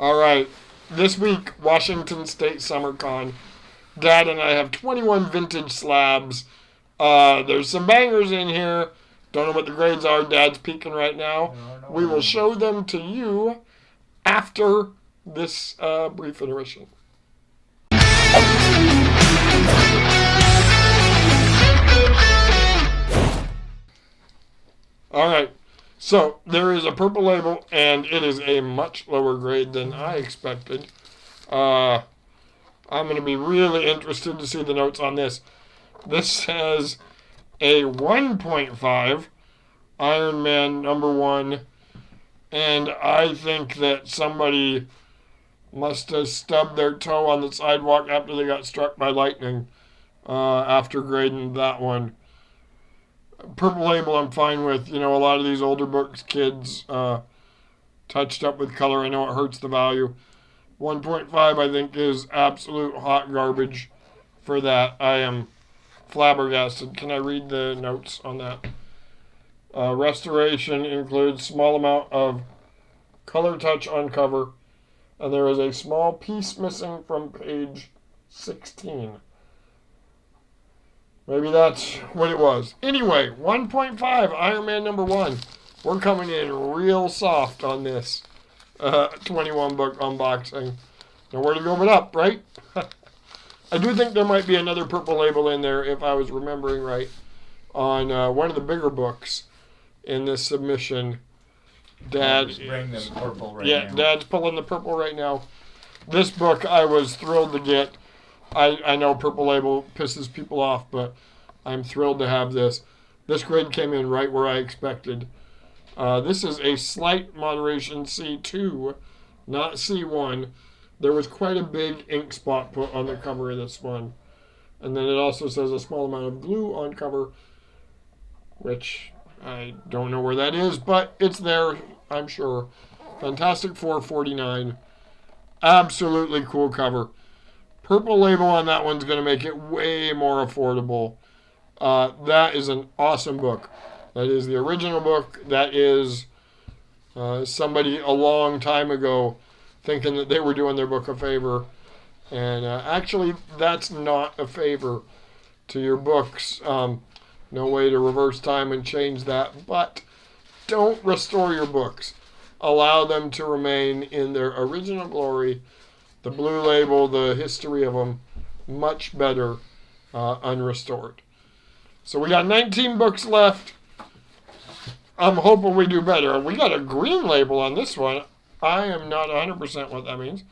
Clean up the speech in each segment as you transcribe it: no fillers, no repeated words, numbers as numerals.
All right. This week, Washington State Summer Con. Dad and I have 21 vintage slabs. There's some bangers in here. Don't know what the grades are. Dad's peeking right now. We will show them to you after this brief intermission. All right. So there is a purple label, and it is a much lower grade than I expected. I'm going to be really interested to see the notes on this. This says a 1.5 Iron Man #1, and I think that somebody must have stubbed their toe on the sidewalk after they got struck by lightning after grading that one. Purple label I'm fine with. You know, a lot of these older books, kids touched up with color. I know it hurts the value. 1.5 I think is absolute hot garbage for that. I am flabbergasted. Can I read the notes on that? Restoration includes small amount of color touch on cover, and there is a small piece missing from page 16. Maybe that's what it was. Anyway, 1.5 Iron Man #1. We're coming in real soft on this 21 book unboxing. Nowhere to go but up, right? I do think there might be another purple label in there, if I was remembering right, on one of the bigger books in this submission. Dad, bring the purple right now. Dad's pulling the purple right now. This book I was thrilled to get. I know purple label pisses people off, but I'm thrilled to have this. This grade came in right where I expected. This is a slight moderation C2, not C1. There was quite a big ink spot put on the cover of this one. And then it also says a small amount of glue on cover, which I don't know where that is, but it's there, I'm sure. Fantastic $4.49. Absolutely cool cover. Purple label on that one's going to make it way more affordable. That is an awesome book. That is the original book. That is somebody a long time ago thinking that they were doing their book a favor. And actually, that's not a favor to your books. No way to reverse time and change that. But don't restore your books. Allow them to remain in their original glory. The blue label, the history of them, much better unrestored. So we got 19 books left. I'm hoping we do better. We got a green label on this one. I am not 100% what that means. It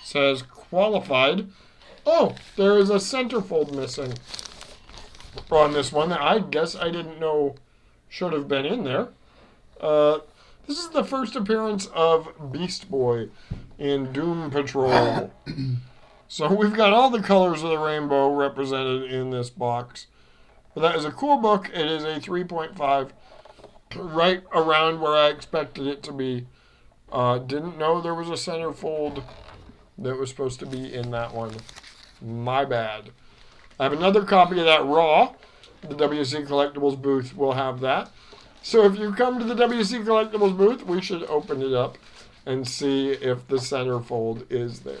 says qualified. Oh, there is a centerfold missing on this one that I guess I didn't know should have been in there. This is the first appearance of Beast Boy in Doom Patrol. So we've got all the colors of the rainbow represented in this box. But that is a cool book. It is a 3.5, right around where I expected it to be. Didn't know there was a centerfold that was supposed to be in that one. My bad. I have another copy of that raw. The WC Collectibles booth will have that. So if you come to the WC Collectibles booth, we should open it up and see if the centerfold is there.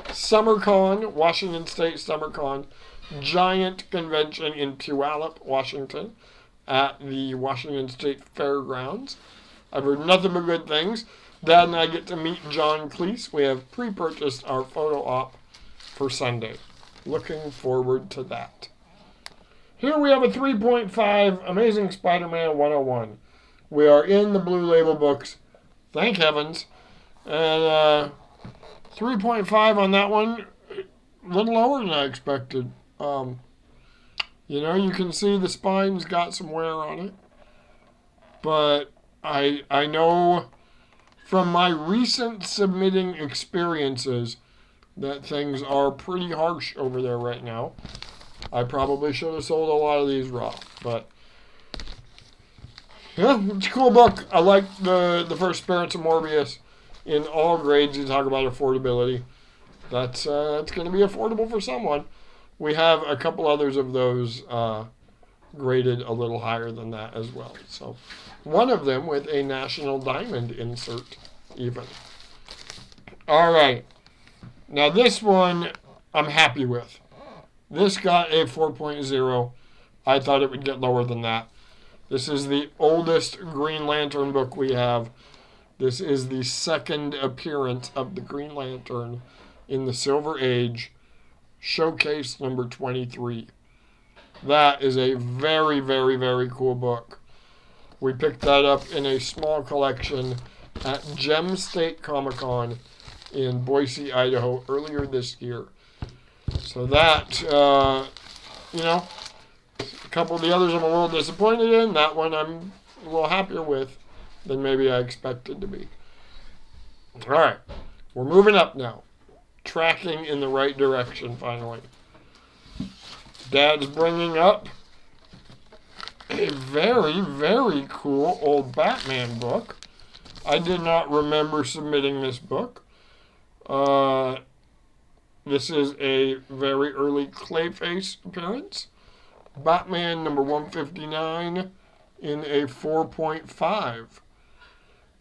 SummerCon, Washington State SummerCon, giant convention in Puyallup, Washington, at the Washington State Fairgrounds. I've heard nothing but good things. Dad and I get to meet John Cleese. We have pre-purchased our photo op for Sunday. Looking forward to that. Here we have a 3.5 Amazing Spider-Man 101. We are in the blue label books. Thank heavens. And 3.5 on that one. A little lower than I expected. You know, you can see the spine's got some wear on it. But I know from my recent submitting experiences that things are pretty harsh over there right now. I probably should have sold a lot of these raw, but yeah, it's a cool book. I like the first appearance of Morbius in all grades. You talk about affordability. That's going to be affordable for someone. We have a couple others of those graded a little higher than that as well. So one of them with a National Diamond insert even. All right. Now this one I'm happy with. This got a 4.0. I thought it would get lower than that. This is the oldest Green Lantern book we have. This is the second appearance of the Green Lantern in the Silver Age, Showcase number 23. That is a very, very, very cool book. We picked that up in a small collection at Gem State Comic Con in Boise, Idaho, earlier this year. So that, you know, a couple of the others I'm a little disappointed in. That one I'm a little happier with than maybe I expected to be. All right, we're moving up now. Tracking in the right direction, finally. Dad's bringing up a very, very cool old Batman book. I did not remember submitting this book. This is a very early Clayface appearance. Batman number 159 in a 4.5.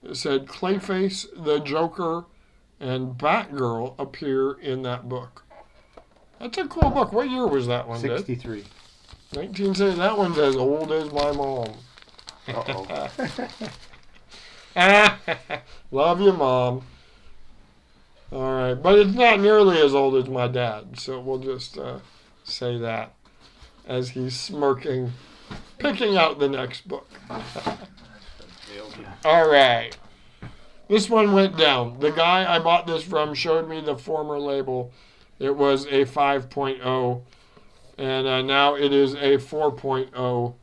It said Clayface, the Joker, and Batgirl appear in that book. That's a cool book. What year was that one, 63. 1960. That one's as old as my mom. Uh-oh. Love you, Mom. All right. But it's not nearly as old as my dad, so we'll just say that as he's smirking, picking out the next book. All right. This one went down. The guy I bought this from showed me the former label. It was a 5.0, and now it is a 4.0.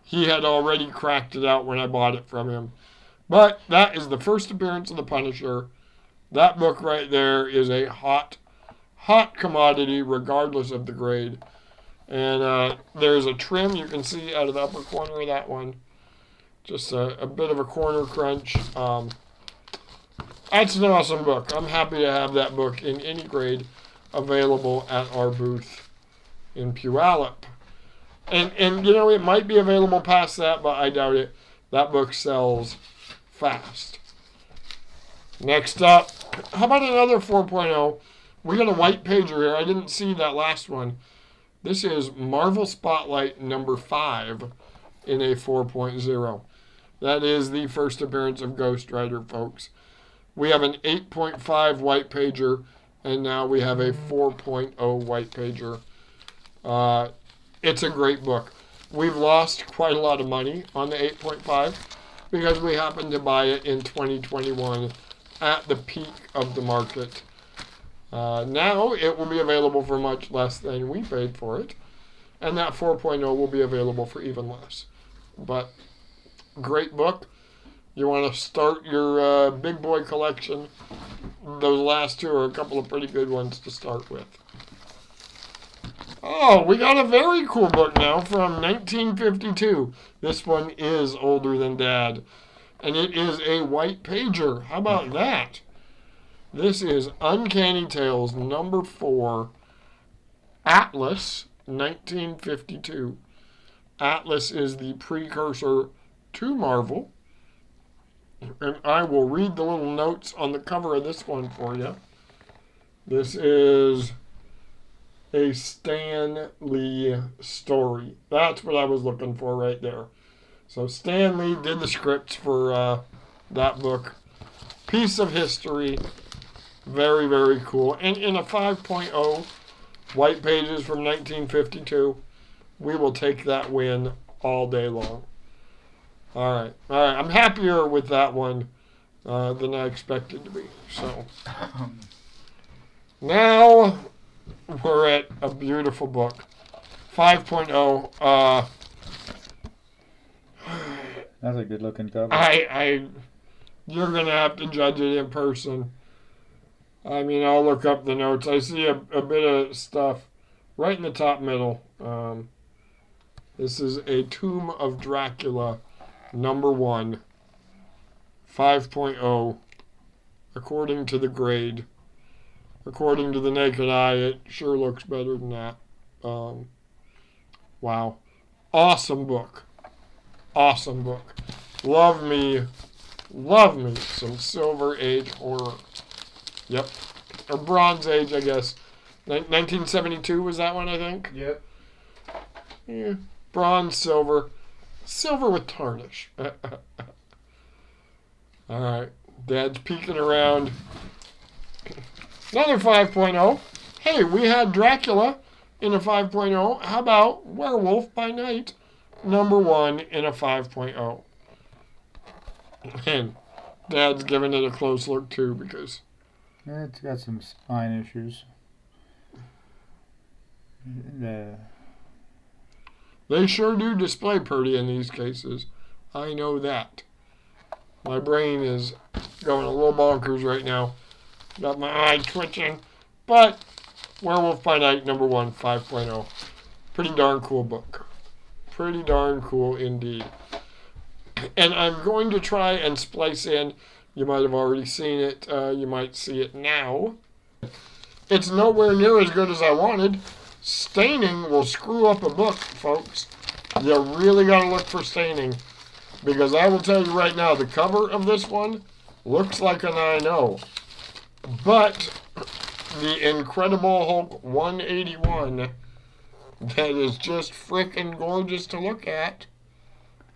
He had already cracked it out when I bought it from him. But that is the first appearance of the Punisher. That book right there is a hot commodity regardless of the grade. And there's a trim you can see out of the upper corner of that one. Just a bit of a corner crunch. That's an awesome book. I'm happy to have that book in any grade available at our booth in Puyallup. And you know, it might be available past that, but I doubt it. That book sells fast. Next up, how about another 4.0? We got a white pager here. I didn't see that last one. This is Marvel Spotlight number 5 in a 4.0. That is the first appearance of Ghost Rider, folks. We have an 8.5 white pager, and now we have a 4.0 white pager. It's a great book. We've lost quite a lot of money on the 8.5 because we happened to buy it in 2021 at the peak of the market. Now it will be available for much less than we paid for it, and that 4.0 will be available for even less. But great book. You want to start your big boy collection. Those last two are a couple of pretty good ones to start with. Oh, we got a very cool book now from 1952. This one is older than Dad. And it is a white pager. How about that? This is Uncanny Tales number 4, Atlas, 1952. Atlas is the precursor to Marvel. And I will read the little notes on the cover of this one for you. This is a Stan Lee story. That's what I was looking for right there. So Stan Lee did the scripts for that book. Piece of history. Very, very cool. And in a 5.0, white pages from 1952, we will take that win all day long. All right. I'm happier with that one than I expected to be. So now we're at a beautiful book. 5.0. That's a good looking cover. You're going to have to judge it in person. I mean, I'll look up the notes. I see a bit of stuff right in the top middle. This is a Tomb of Dracula, number 1, 5.0, according to the grade. According to the naked eye, it sure looks better than that. Wow. Awesome book. Awesome book. Love me Love me some Silver Age horror. Yep. Or Bronze Age, I guess. 1972 was that one, I think? Yep. Yeah. Bronze, silver. Silver with tarnish. Alright. Dad's peeking around. Another 5.0. Hey, we had Dracula in a 5.0. How about Werewolf by Night, number 1 in a 5.0? And Dad's giving it a close look too because It's got some spine issues. they sure do display pretty in these cases. I know that. My brain is going a little bonkers right now. Got my eye twitching. But Werewolf by Night, number 1, 5.0. Pretty darn cool book. Pretty darn cool indeed. And I'm going to try and splice in. You might have already seen it. You might see it now. It's nowhere near as good as I wanted. Staining will screw up a book, folks. You really got to look for staining. Because I will tell you right now, the cover of this one looks like an I know. But the Incredible Hulk 181, that is just frickin' gorgeous to look at,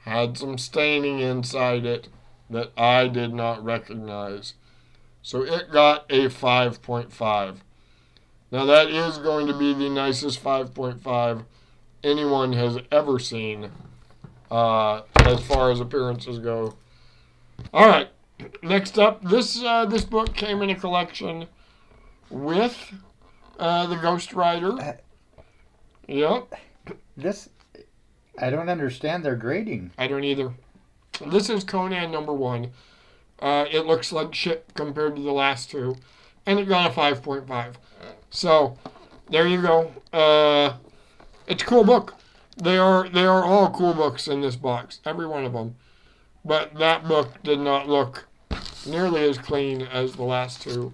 had some staining inside it that I did not recognize. So it got a 5.5. Now that is going to be the nicest 5.5 anyone has ever seen as far as appearances go. Alright, next up, this book came in a collection with the Ghost Rider. Yep. I don't understand their grading. I don't either. This is Conan number 1. It looks like shit compared to the last two. And it got a 5.5. So, there you go. It's a cool book. They are all cool books in this box. Every one of them. But that book did not look nearly as clean as the last two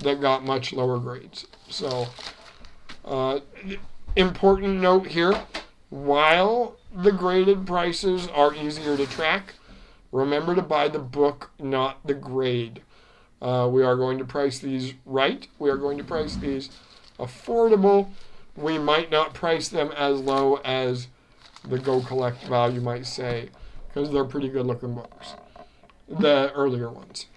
that got much lower grades. So, important note here. While the graded prices are easier to track, remember to buy the book, not the grade. We are going to price these right. We are going to price these affordable. We might not price them as low as the Go Collect value might say, because they're pretty good looking books. The earlier ones.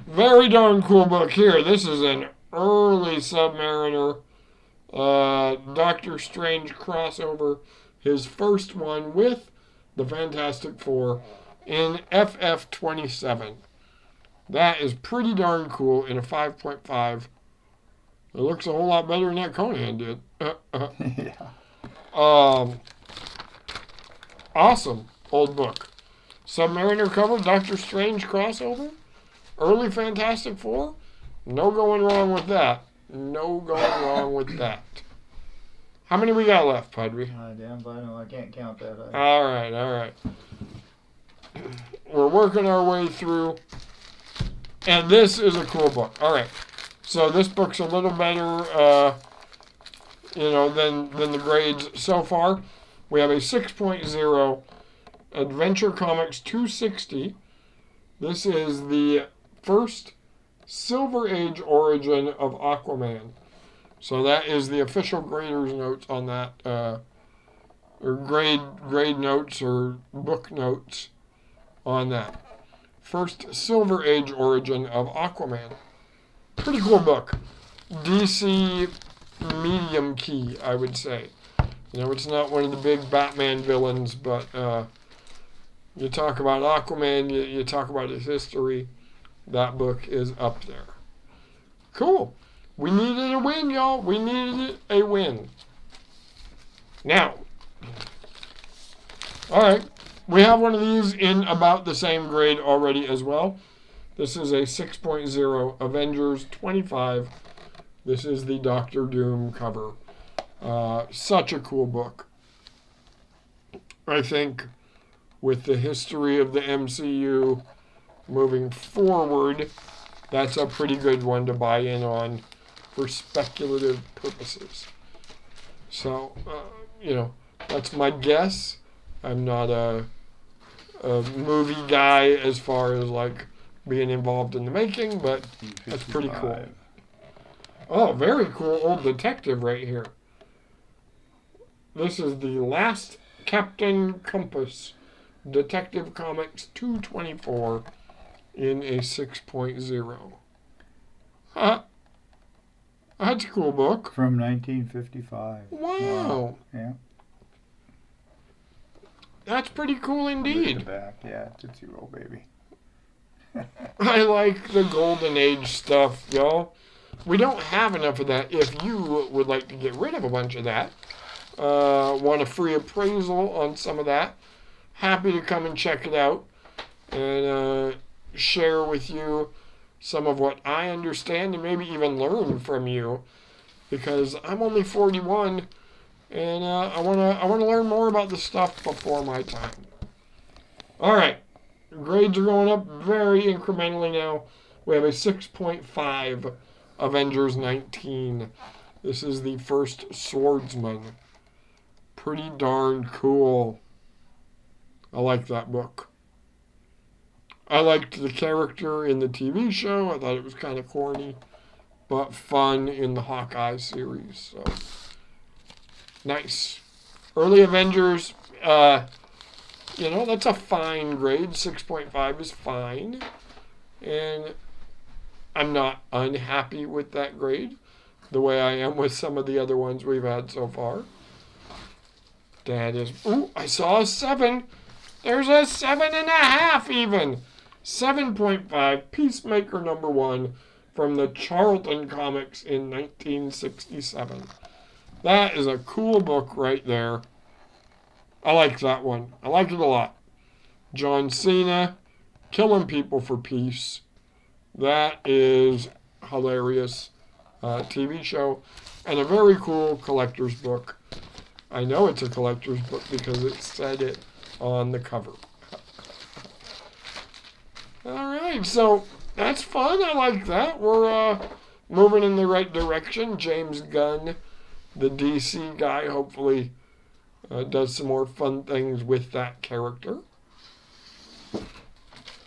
Very darn cool book here. This is an early Submariner Doctor Strange crossover. His first one with the Fantastic Four in FF27. That is pretty darn cool in a 5.5. It looks a whole lot better than that Conan did. Yeah. Awesome old book. Submariner cover, Doctor Strange crossover, early Fantastic Four. No going wrong with that. No going wrong with that. How many we got left, Padre? Damn, I can't count that. All right. We're working our way through. And this is a cool book. All right. So this book's a little better, than the grades so far. We have a 6.0 Adventure Comics 260. This is the first Silver Age origin of Aquaman. So that is the official grader's notes on that, or grade notes or book notes on that. First Silver Age origin of Aquaman. Pretty cool book. DC medium key, I would say. It's not one of the big Batman villains, but you talk about Aquaman, you talk about his history, that book is up there. Cool. We needed a win, y'all. We needed a win. Now, all right, we have one of these in about the same grade already as well. This is a 6.0 Avengers 25. This is the Doctor Doom cover. Such a cool book. I think with the history of the MCU moving forward, that's a pretty good one to buy in on for speculative purposes. So, that's my guess. I'm not a a movie guy as far as like being involved in the making, but that's pretty cool. Oh, very cool old detective right here. This is the Last Captain Compass, Detective Comics 224 in a 6.0. Huh. That's a cool book. From 1955. Wow. Yeah. That's pretty cool Look at the indeed. back. Yeah, Tootsie Roll Baby. I like the Golden Age stuff, y'all. We don't have enough of that. If you would like to get rid of a bunch of that, want a free appraisal on some of that, happy to come and check it out and share with you some of what I understand and maybe even learn from you, because I'm only 41 and I wanna learn more about the stuff before my time. All right, grades are going up very incrementally now. We have a 6.5 Avengers 19. This is the first Swordsman. Pretty darn cool. I like that book. I liked the character in the TV show. I thought it was kind of corny, but fun in the Hawkeye series. So nice. Early Avengers, that's a fine grade. 6.5 is fine. And I'm not unhappy with that grade, the way I am with some of the other ones we've had so far. That is... Ooh, I saw a 7. There's a 7.5 even. 7.5, Peacemaker #1 from the Charlton Comics in 1967. That is a cool book right there. I like that one. I like it a lot. John Cena killing people for peace. That is hilarious. TV show. And a very cool collector's book. I know it's a collector's book because it said it on the cover. Alright, so that's fun. I like that. We're moving in the right direction. James Gunn, the DC guy, hopefully does some more fun things with that character.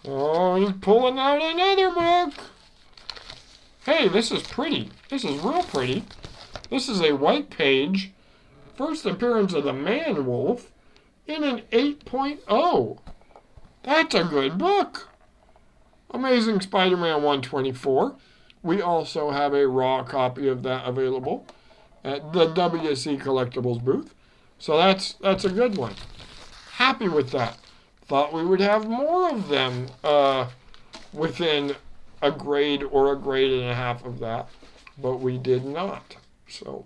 Oh, he's pulling out another book. Hey, this is pretty. This is real pretty. This is a white page. First appearance of the Man-Wolf in an 8.0. That's a good book. Amazing Spider-Man 124. We also have a raw copy of that available at the WC Collectibles booth. So that's a good one. Happy with that. Thought we would have more of them within a grade or a grade and a half of that, but we did not. So,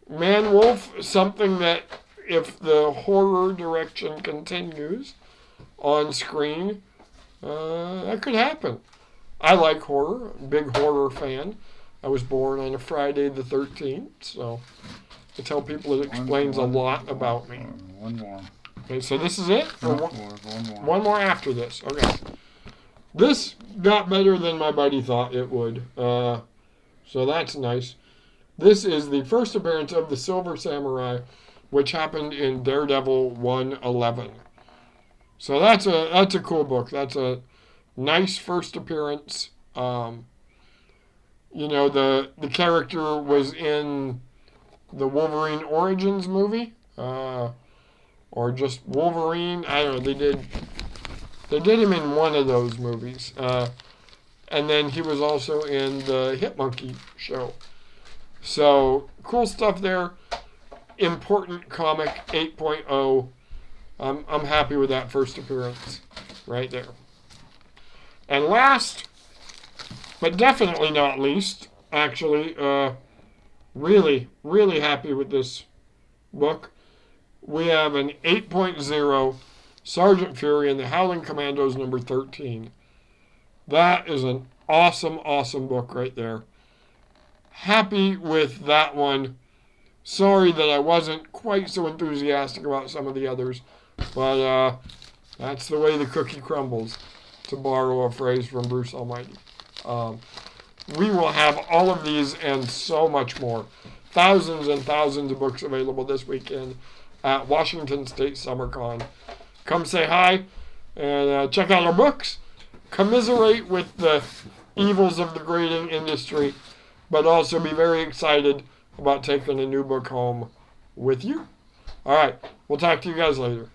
Man-Wolf, something that if the horror direction continues on screen, that could happen. I like horror, big horror fan. I was born on a Friday the 13th, so I tell people it explains a lot about me. One more. Okay, so this is it? Or One more. One more after this. Okay. This got better than my buddy thought it would. So that's nice. This is the first appearance of the Silver Samurai, which happened in Daredevil 111. So that's a cool book. That's a nice first appearance. The character was in the Wolverine Origins movie, or just Wolverine. I don't know. They did him in one of those movies, and then he was also in the Hit Monkey show. So cool stuff there. Important comic 8.0. I'm happy with that first appearance right there. And last, but definitely not least, actually, really, really happy with this book. We have an 8.0 Sergeant Fury and the Howling Commandos number 13. That is an awesome, awesome book right there. Happy with that one. Sorry that I wasn't quite so enthusiastic about some of the others, but that's the way the cookie crumbles, to borrow a phrase from Bruce Almighty. We will have all of these and so much more. Thousands and thousands of books available this weekend at Washington State SummerCon. come say hi and check out our books. Commiserate with the evils of the grading industry, but also be very excited about taking a new book home with you. All right, we'll talk to you guys later.